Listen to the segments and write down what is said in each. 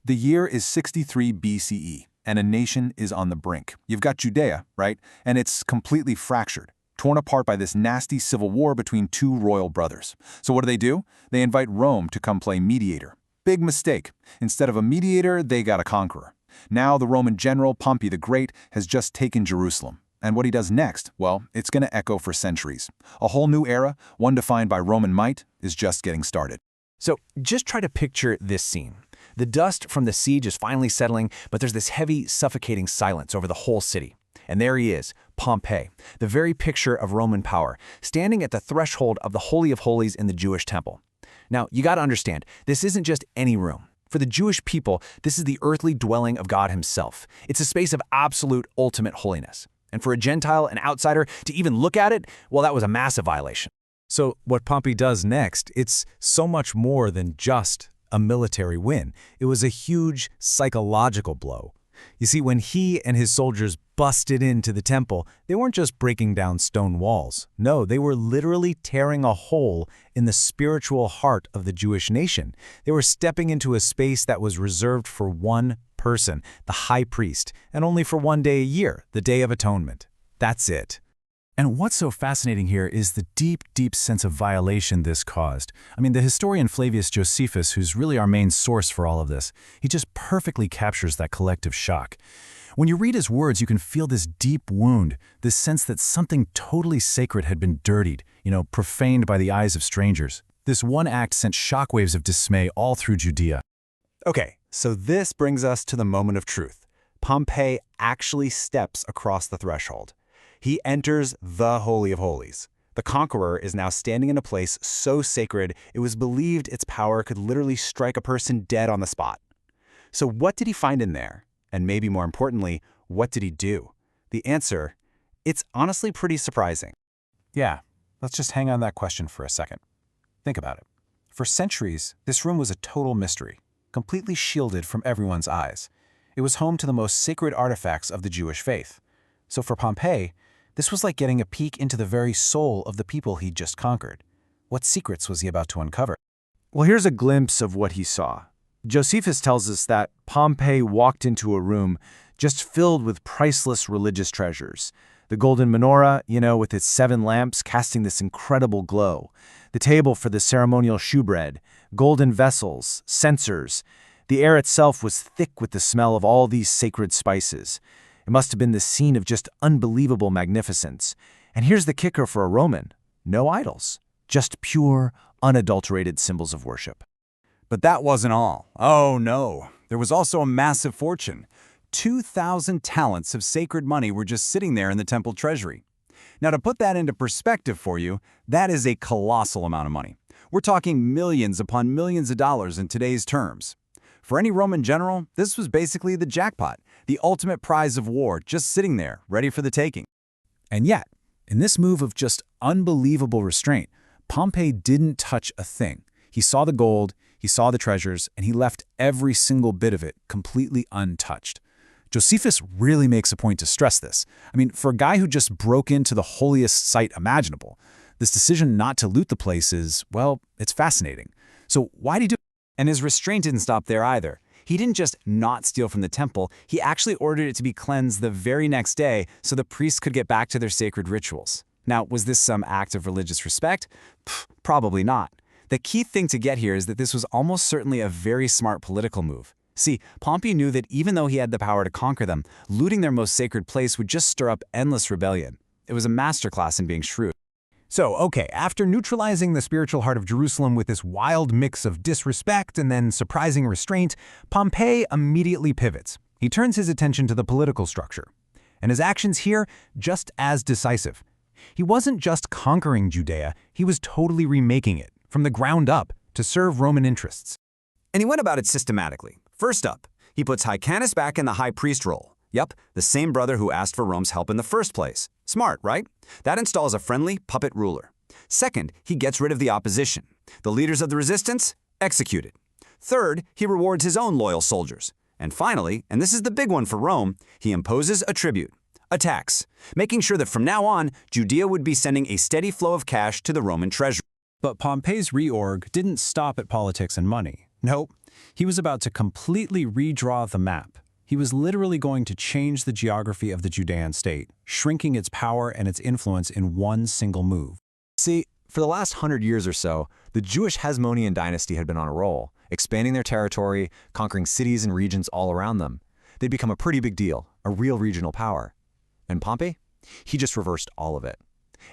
The year is 63 BCE, and a nation is on the brink. You've got Judea, right? And it's completely fractured, torn apart by this nasty civil war between two royal brothers. So what do? They invite Rome to come play mediator. Big mistake. Instead of a mediator, they got a conqueror. Now the Roman general, Pompey the Great, has just taken Jerusalem. And what he does next, well, it's going to echo for centuries. A whole new era, one defined by Roman might, is just getting started. So just try to picture this scene. The dust from the siege is finally settling, but there's this heavy, suffocating silence over the whole city. And there he is, Pompey, the very picture of Roman power, standing at the threshold of the Holy of Holies in the Jewish temple. Now, you got to understand, this isn't just any room. For the Jewish people, this is the earthly dwelling of God himself. It's a space of absolute, ultimate holiness. And for a Gentile, an outsider, to even look at it, well, that was a massive violation. So what Pompey does next, it's so much more than just a military win. It was a huge psychological blow. You see, when he and his soldiers busted into the temple, they weren't just breaking down stone walls. No, they were literally tearing a hole in the spiritual heart of the Jewish nation. They were stepping into a space that was reserved for one person, the high priest, and only for one day a year, the Day of Atonement. That's it. And what's so fascinating here is the deep, deep sense of violation this caused. I mean, the historian Flavius Josephus, who's really our main source for all of this, he just perfectly captures that collective shock. When you read his words, you can feel this deep wound, this sense that something totally sacred had been dirtied, profaned by the eyes of strangers. This one act sent shockwaves of dismay all through Judea. Okay, so this brings us to the moment of truth. Pompey actually steps across the threshold. He enters the Holy of Holies. The conqueror is now standing in a place so sacred it was believed its power could literally strike a person dead on the spot. So what did he find in there? And maybe more importantly, what did he do? The answer, it's honestly pretty surprising. Yeah, let's just hang on that question for a second. Think about it. For centuries, this room was a total mystery, completely shielded from everyone's eyes. It was home to the most sacred artifacts of the Jewish faith. So for Pompey, this was like getting a peek into the very soul of the people he'd just conquered. What secrets was he about to uncover? Well, here's a glimpse of what he saw. Josephus tells us that Pompey walked into a room just filled with priceless religious treasures. The golden menorah, with its 7 lamps casting this incredible glow. The table for the ceremonial shewbread, golden vessels, censers. The air itself was thick with the smell of all these sacred spices. It must have been the scene of just unbelievable magnificence. And here's the kicker for a Roman. No idols. Just pure, unadulterated symbols of worship. But that wasn't all. Oh no, there was also a massive fortune. 2,000 talents of sacred money were just sitting there in the temple treasury. Now to put that into perspective for you, that is a colossal amount of money. We're talking millions upon millions of dollars in today's terms. For any Roman general, this was basically the jackpot, the ultimate prize of war just sitting there, ready for the taking. And yet, in this move of just unbelievable restraint, Pompey didn't touch a thing. He saw the gold, he saw the treasures, and he left every single bit of it completely untouched. Josephus really makes a point to stress this. I mean, for a guy who just broke into the holiest site imaginable, this decision not to loot the place is, well, it's fascinating. So why'd he do it? And his restraint didn't stop there either. He didn't just not steal from the temple, he actually ordered it to be cleansed the very next day so the priests could get back to their sacred rituals. Now, was this some act of religious respect? Probably not. The key thing to get here is that this was almost certainly a very smart political move. See, Pompey knew that even though he had the power to conquer them, looting their most sacred place would just stir up endless rebellion. It was a masterclass in being shrewd. So, okay, after neutralizing the spiritual heart of Jerusalem with this wild mix of disrespect and then surprising restraint, Pompey immediately pivots. He turns his attention to the political structure. And his actions here, just as decisive. He wasn't just conquering Judea, he was totally remaking it, from the ground up, to serve Roman interests. And he went about it systematically. First up, he puts Hyrcanus back in the high priest role. Yep, the same brother who asked for Rome's help in the first place. Smart, right? That installs a friendly puppet ruler. Second, he gets rid of the opposition. The leaders of the resistance, executed. Third, he rewards his own loyal soldiers. And finally, and this is the big one for Rome, he imposes a tribute, a tax, making sure that from now on, Judea would be sending a steady flow of cash to the Roman treasury. But Pompey's reorg didn't stop at politics and money. Nope. He was about to completely redraw the map. He was literally going to change the geography of the Judean state, shrinking its power and its influence in one single move. See, for the last 100 years or so, the Jewish Hasmonean dynasty had been on a roll, expanding their territory, conquering cities and regions all around them. They'd become a pretty big deal, a real regional power. And Pompey? He just reversed all of it.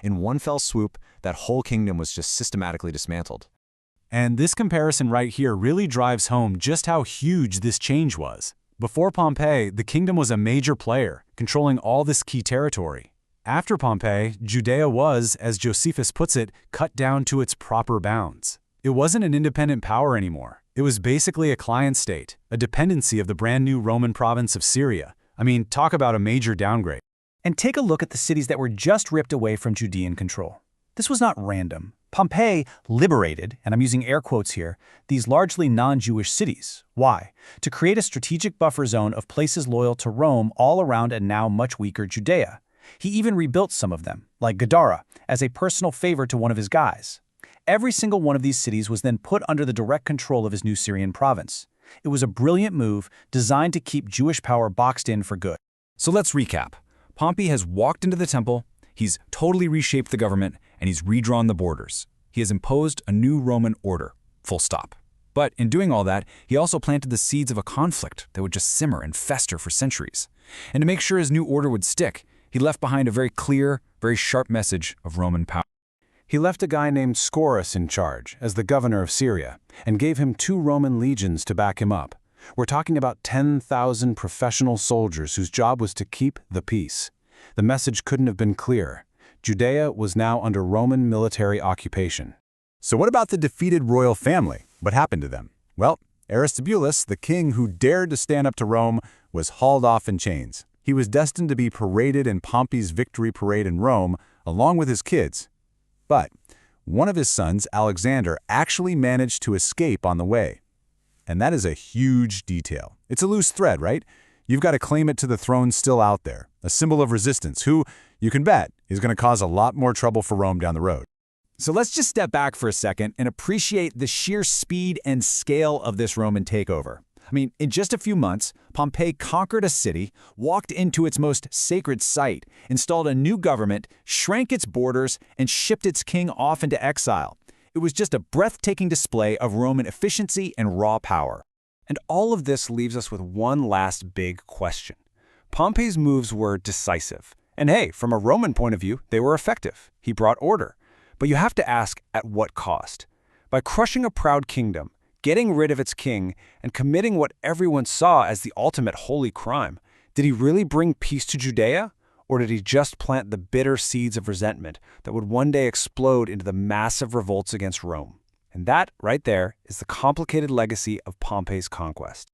In one fell swoop, that whole kingdom was just systematically dismantled. And this comparison right here really drives home just how huge this change was. Before Pompey, the kingdom was a major player, controlling all this key territory. After Pompey, Judea was, as Josephus puts it, cut down to its proper bounds. It wasn't an independent power anymore. It was basically a client state, a dependency of the brand new Roman province of Syria. I mean, talk about a major downgrade. And take a look at the cities that were just ripped away from Judean control. This was not random. Pompey liberated, and I'm using air quotes here, these largely non-Jewish cities. Why? To create a strategic buffer zone of places loyal to Rome all around a now much weaker Judea. He even rebuilt some of them, like Gadara, as a personal favor to one of his guys. Every single one of these cities was then put under the direct control of his new Syrian province. It was a brilliant move designed to keep Jewish power boxed in for good. So let's recap. Pompey has walked into the temple, he's totally reshaped the government, and he's redrawn the borders. He has imposed a new Roman order, full stop. But in doing all that, he also planted the seeds of a conflict that would just simmer and fester for centuries. And to make sure his new order would stick, he left behind a very clear, very sharp message of Roman power. He left a guy named Scaurus in charge as the governor of Syria and gave him 2 Roman legions to back him up. We're talking about 10,000 professional soldiers whose job was to keep the peace. The message couldn't have been clearer. Judea was now under Roman military occupation. So what about the defeated royal family? What happened to them? Well, Aristobulus, the king who dared to stand up to Rome, was hauled off in chains. He was destined to be paraded in Pompey's victory parade in Rome, along with his kids. But one of his sons, Alexander, actually managed to escape on the way. And that is a huge detail. It's a loose thread, right? You've got to claim it to the throne still out there, a symbol of resistance, who, you can bet, is going to cause a lot more trouble for Rome down the road. So let's just step back for a second and appreciate the sheer speed and scale of this Roman takeover. I mean, in just a few months, Pompey conquered a city, walked into its most sacred site, installed a new government, shrank its borders, and shipped its king off into exile. It was just a breathtaking display of Roman efficiency and raw power. And all of this leaves us with one last big question. Pompey's moves were decisive. And hey, from a Roman point of view, they were effective. He brought order. But you have to ask, at what cost? By crushing a proud kingdom, getting rid of its king, and committing what everyone saw as the ultimate holy crime, did he really bring peace to Judea? Or did he just plant the bitter seeds of resentment that would one day explode into the massive revolts against Rome? And that, right there, is the complicated legacy of Pompey's conquest.